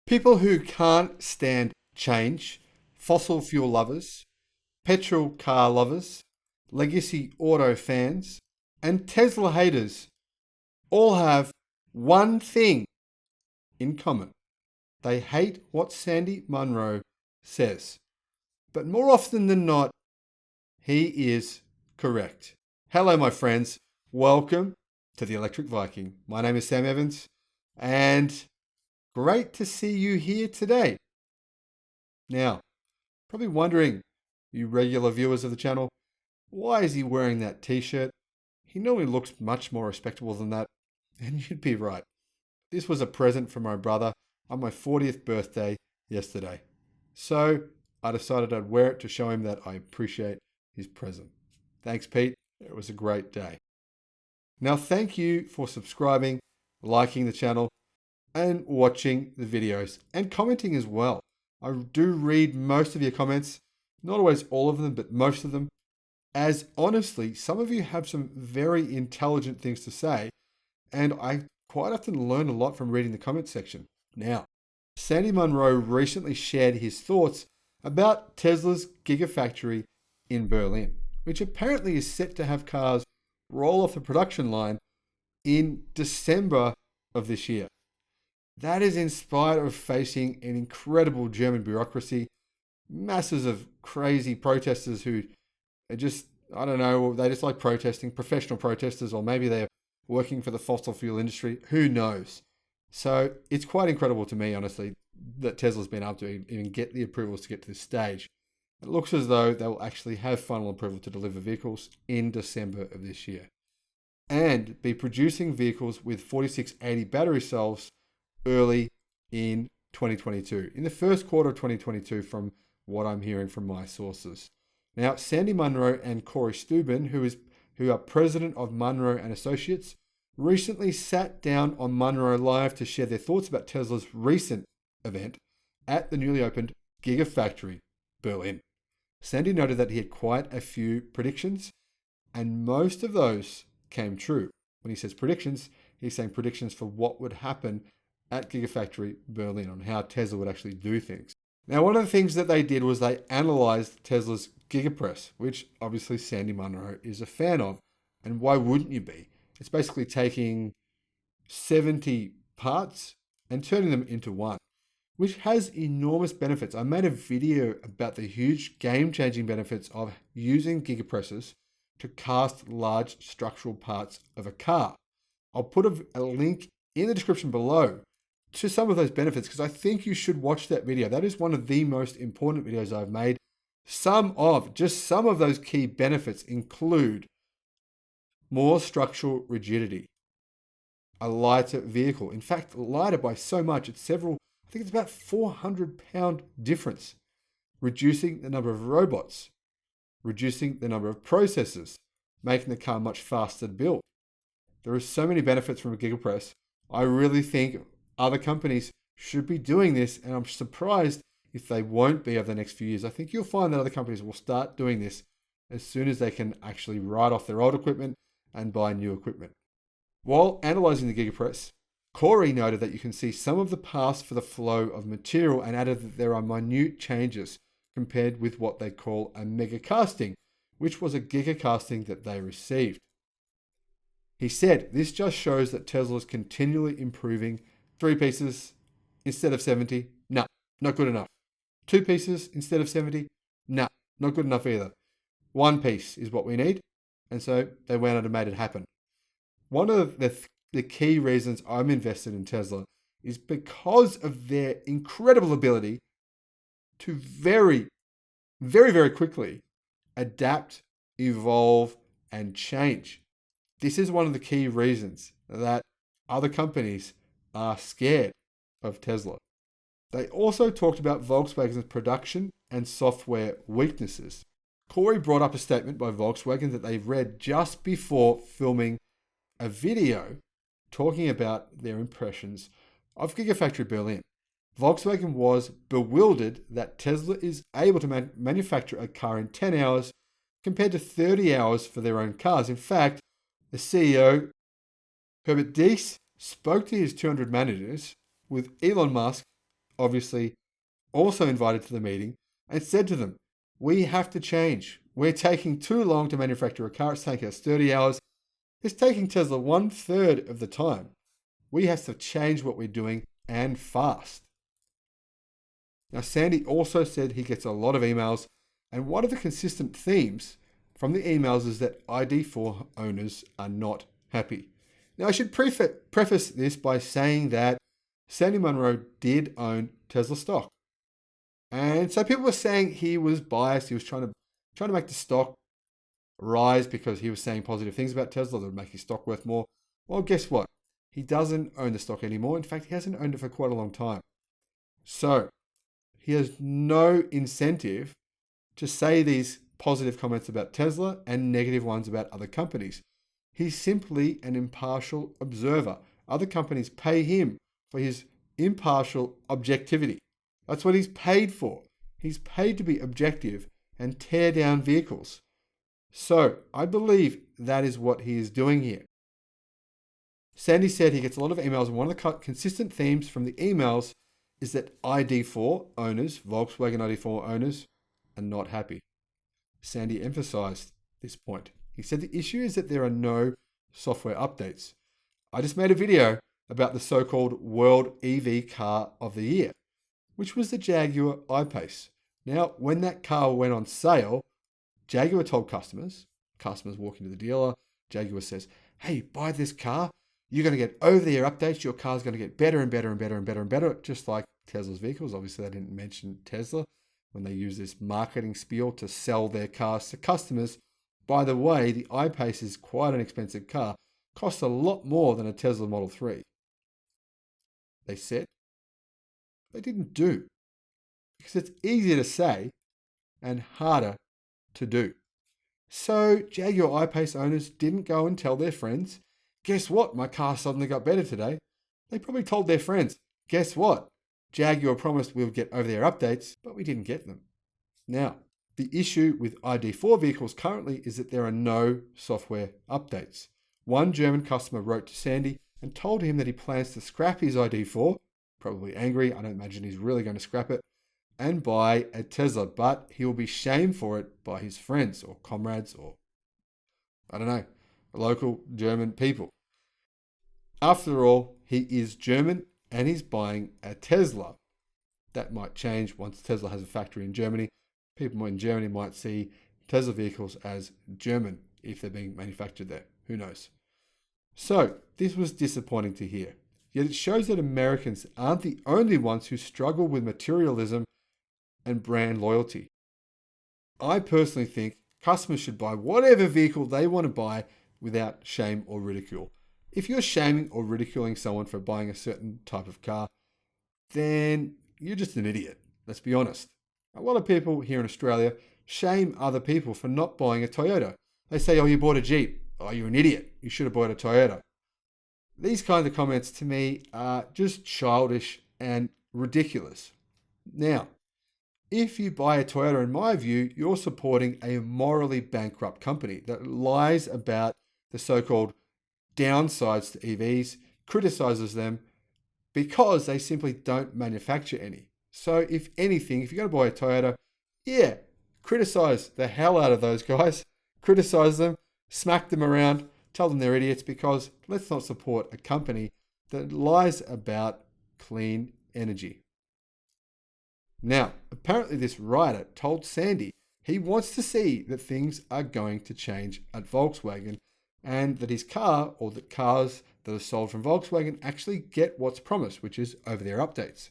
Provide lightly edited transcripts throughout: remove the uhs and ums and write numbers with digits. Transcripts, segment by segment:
People who can't stand change, fossil fuel lovers, petrol car lovers, legacy auto fans, and Tesla haters all have one thing in common. They hate what Sandy Munro says. But more often than not, he is correct. Hello, my friends. Welcome to the Electric Viking. My name is Sam Evans, and great to see you here today. Now, probably wondering, you regular viewers of the channel, why is he wearing that t-shirt? He normally looks much more respectable than that, and you'd be right. This was a present from my brother on my 40th birthday yesterday. So I decided I'd wear it to show him that I appreciate his present. Thanks, Pete. It was a great day. Now, thank you for subscribing, liking the channel, and watching the videos, and commenting as well. I do read most of your comments, not always all of them, but most of them, as honestly, some of you have some very intelligent things to say, and I quite often learn a lot from reading the comment section. Now, Sandy Munro recently shared his thoughts about Tesla's Gigafactory in Berlin, which apparently is set to have cars roll off the production line in December of this year. That is in spite of facing an incredible German bureaucracy, masses of crazy protesters who are just, I don't know, they just like protesting, professional protesters, or maybe they're working for the fossil fuel industry, who knows. So it's quite incredible to me, honestly, that Tesla's been able to even get the approvals to get to this stage. It looks as though they'll actually have final approval to deliver vehicles in December of this year and be producing vehicles with 4680 battery cells early in 2022, in the first quarter of 2022, from what I'm hearing from my sources. Now, Sandy Munro and Corey Steuben, who are president of Munro and Associates, recently sat down on Munro Live to share their thoughts about Tesla's recent event at the newly opened Gigafactory Berlin. Sandy noted that he had quite a few predictions, and most of those came true. When he says predictions, he's saying predictions for what would happen at Gigafactory Berlin, on how Tesla would actually do things. Now, one of the things that they did was they analyzed Tesla's Gigapress, which obviously Sandy Munro is a fan of. And why wouldn't you be? It's basically taking 70 parts and turning them into one, which has enormous benefits. I made a video about the huge game-changing benefits of using gigapresses to cast large structural parts of a car. I'll put a link in the description below to some of those benefits, because I think you should watch that video. That is one of the most important videos I've made. Some of those key benefits include more structural rigidity, a lighter vehicle. In fact, lighter by so much, I think it's about 400-pound difference, reducing the number of robots, reducing the number of processors, making the car much faster to build. There are so many benefits from a Gigapress. I really think other companies should be doing this, and I'm surprised if they won't be over the next few years. I think you'll find that other companies will start doing this as soon as they can actually write off their old equipment and buy new equipment. While analyzing the Gigapress, Corey noted that you can see some of the paths for the flow of material, and added that there are minute changes compared with what they call a mega casting, which was a gigacasting that they received. He said, "This just shows that Tesla is continually improving. 3 pieces instead of 70, no, not good enough. 2 pieces instead of 70, no, not good enough either. 1 piece is what we need." And so they went out and made it happen. One of the key reasons I'm invested in Tesla is because of their incredible ability to very, very, very quickly adapt, evolve, and change. This is one of the key reasons that other companies are scared of Tesla. They also talked about Volkswagen's production and software weaknesses. Corey brought up a statement by Volkswagen that they read just before filming a video talking about their impressions of Gigafactory Berlin. Volkswagen was bewildered that Tesla is able to manufacture a car in 10 hours compared to 30 hours for their own cars. In fact, the CEO, Herbert Diess, spoke to his 200 managers, with Elon Musk obviously also invited to the meeting and said to them, "We have to change. We're taking too long to manufacture a car. It's taking us 30 hours. It's taking Tesla 1/3 of the time. We have to change what we're doing and fast." Now, Sandy also said he gets a lot of emails, and one of the consistent themes from the emails is that ID.4 owners are not happy. Now, I should preface this by saying that Sandy Munro did own Tesla stock. And so people were saying he was biased. He was trying to make the stock rise because he was saying positive things about Tesla that would make his stock worth more. Well, guess what? He doesn't own the stock anymore. In fact, he hasn't owned it for quite a long time. So he has no incentive to say these positive comments about Tesla and negative ones about other companies. He's simply an impartial observer. Other companies pay him for his impartial objectivity. That's what he's paid for. He's paid to be objective and tear down vehicles. So I believe that is what he is doing here. Sandy said he gets a lot of emails, and one of the consistent themes from the emails is that ID.4 owners, Volkswagen ID.4 owners, are not happy. Sandy emphasized this point. He said the issue is that there are no software updates. I just made a video about the so-called World EV Car of the Year, which was the Jaguar I-Pace. Now, when that car went on sale, Jaguar told customers walk into the dealer, Jaguar says, "Hey, buy this car. You're going to get over-the-air updates. Your car's going to get better and better and better and better and better," just like Tesla's vehicles. Obviously, they didn't mention Tesla when they use this marketing spiel to sell their cars to customers. By the way, the I-Pace is quite an expensive car. Costs a lot more than a Tesla Model 3. They said, they didn't do. Because it's easier to say and harder to do. So Jaguar I-Pace owners didn't go and tell their friends, "Guess what? My car suddenly got better today." They probably told their friends, "Guess what? Jaguar promised we'll get over-the-air updates, but we didn't get them." Now, the issue with ID.4 vehicles currently is that there are no software updates. One German customer wrote to Sandy and told him that he plans to scrap his ID.4, probably angry, I don't imagine he's really going to scrap it, and buy a Tesla, but he will be shamed for it by his friends or comrades or, I don't know, local German people. After all, he is German and he's buying a Tesla. That might change once Tesla has a factory in Germany. People in Germany might see Tesla vehicles as German if they're being manufactured there. Who knows? So this was disappointing to hear. Yet it shows that Americans aren't the only ones who struggle with materialism and brand loyalty. I personally think customers should buy whatever vehicle they want to buy without shame or ridicule. If you're shaming or ridiculing someone for buying a certain type of car, then you're just an idiot. Let's be honest. A lot of people here in Australia shame other people for not buying a Toyota. They say, "Oh, you bought a Jeep. Oh, you're an idiot. You should have bought a Toyota." These kinds of comments to me are just childish and ridiculous. Now, if you buy a Toyota, in my view, you're supporting a morally bankrupt company that lies about the so-called downsides to EVs, criticizes them because they simply don't manufacture any. So if anything, if you're going to buy a Toyota, yeah, criticize the hell out of those guys, criticize them, smack them around, tell them they're idiots, because let's not support a company that lies about clean energy. Now, apparently this writer told Sandy he wants to see that things are going to change at Volkswagen and that his car, or that cars that are sold from Volkswagen, actually get what's promised, which is over-the-air updates.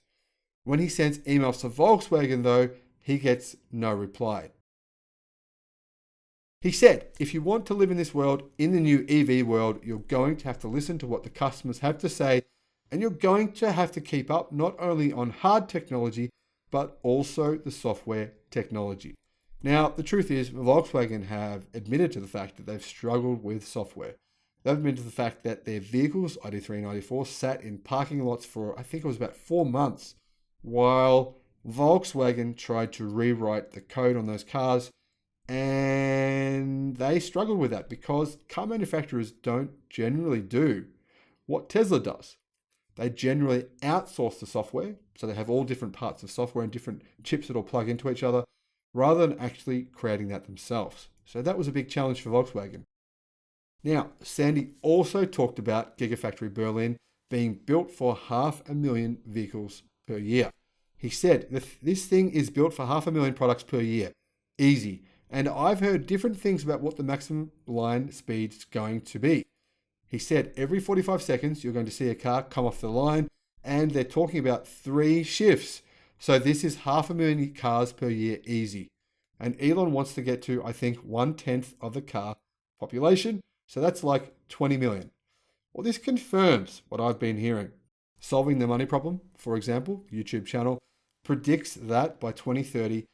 When he sends emails to Volkswagen, though, he gets no reply. He said, if you want to live in this world, in the new EV world, you're going to have to listen to what the customers have to say, and you're going to have to keep up not only on hard technology, but also the software technology. Now, the truth is, Volkswagen have admitted to the fact that they've struggled with software. They've admitted to the fact that their vehicles, ID.3 and ID.4, sat in parking lots for, I think it was about 4 months, while Volkswagen tried to rewrite the code on those cars, and they struggled with that because car manufacturers don't generally do what Tesla does. they generally outsource the software. So they have all different parts of software and different chips that all plug into each other rather than actually creating that themselves. So that was a big challenge for Volkswagen. Now, Sandy also talked about Gigafactory Berlin being built for 500,000 vehicles per year. He said, this thing is built for 500,000 products per year. Easy. And I've heard different things about what the maximum line speed's going to be. He said every 45 seconds, you're going to see a car come off the line, and they're talking about 3 shifts. So this is 500,000 cars per year easy. And Elon wants to get to, I think, 1/10 of the car population. So that's like 20 million. Well, this confirms what I've been hearing. Solving the Money Problem, for example, YouTube channel, predicts that by 2030,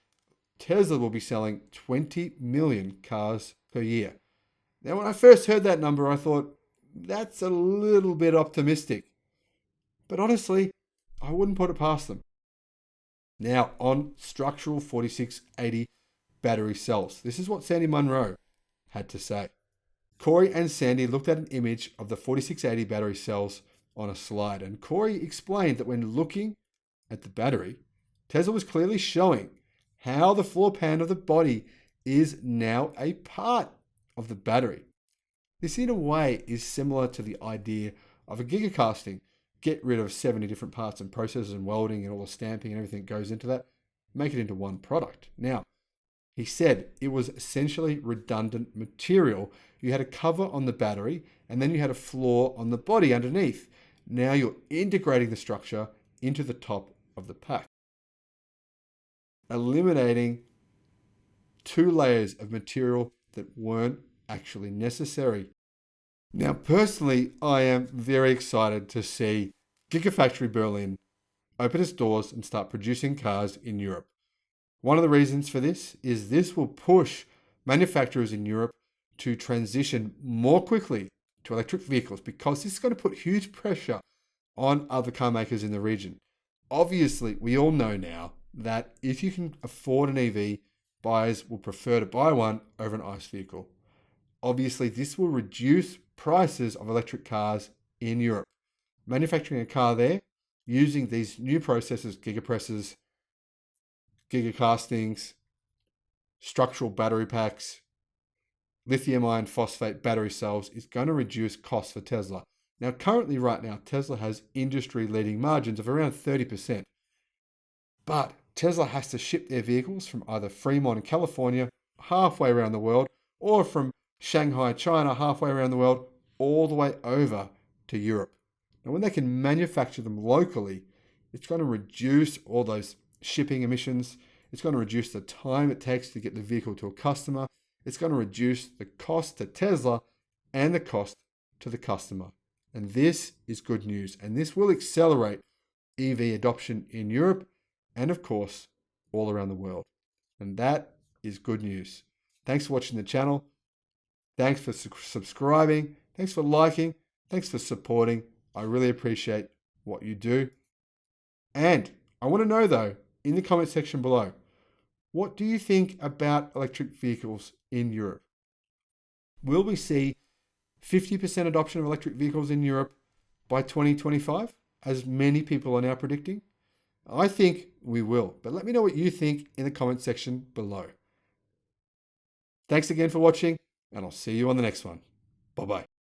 Tesla will be selling 20 million cars per year. Now, when I first heard that number, I thought, that's a little bit optimistic. But honestly, I wouldn't put it past them. Now, on structural 4680 battery cells. This is what Sandy Munro had to say. Corey and Sandy looked at an image of the 4680 battery cells on a slide, and Corey explained that when looking at the battery, Tesla was clearly showing how the floor pan of the body is now a part of the battery. This, in a way, is similar to the idea of a gigacasting. Get rid of 70 different parts and processes and welding and all the stamping and everything that goes into that. Make it into one product. Now, he said it was essentially redundant material. You had a cover on the battery and then you had a floor on the body underneath. Now you're integrating the structure into the top of the pack, eliminating 2 layers of material that weren't actually necessary. Now, personally, I am very excited to see Gigafactory Berlin open its doors and start producing cars in Europe. One of the reasons for this is this will push manufacturers in Europe to transition more quickly to electric vehicles, because this is going to put huge pressure on other car makers in the region. Obviously, we all know now that if you can afford an EV, buyers will prefer to buy one over an ICE vehicle. Obviously, this will reduce prices of electric cars in Europe. Manufacturing a car there using these new processes, gigapresses, gigacastings, structural battery packs, lithium iron phosphate battery cells is going to reduce costs for Tesla. Now, currently, right now, Tesla has industry-leading margins of around 30%. But Tesla has to ship their vehicles from either Fremont in California, halfway around the world, or from Shanghai, China, halfway around the world, all the way over to Europe. Now, when they can manufacture them locally, it's going to reduce all those shipping emissions. It's going to reduce the time it takes to get the vehicle to a customer. It's going to reduce the cost to Tesla and the cost to the customer. And this is good news. And this will accelerate EV adoption in Europe and, of course, all around the world. And that is good news. Thanks for watching the channel. Thanks for subscribing. Thanks for liking. Thanks for supporting. I really appreciate what you do. And I want to know, though, in the comment section below, what do you think about electric vehicles in Europe? Will we see 50% adoption of electric vehicles in Europe by 2025, as many people are now predicting? I think we will, but let me know what you think in the comment section below. Thanks again for watching, and I'll see you on the next one. Bye-bye.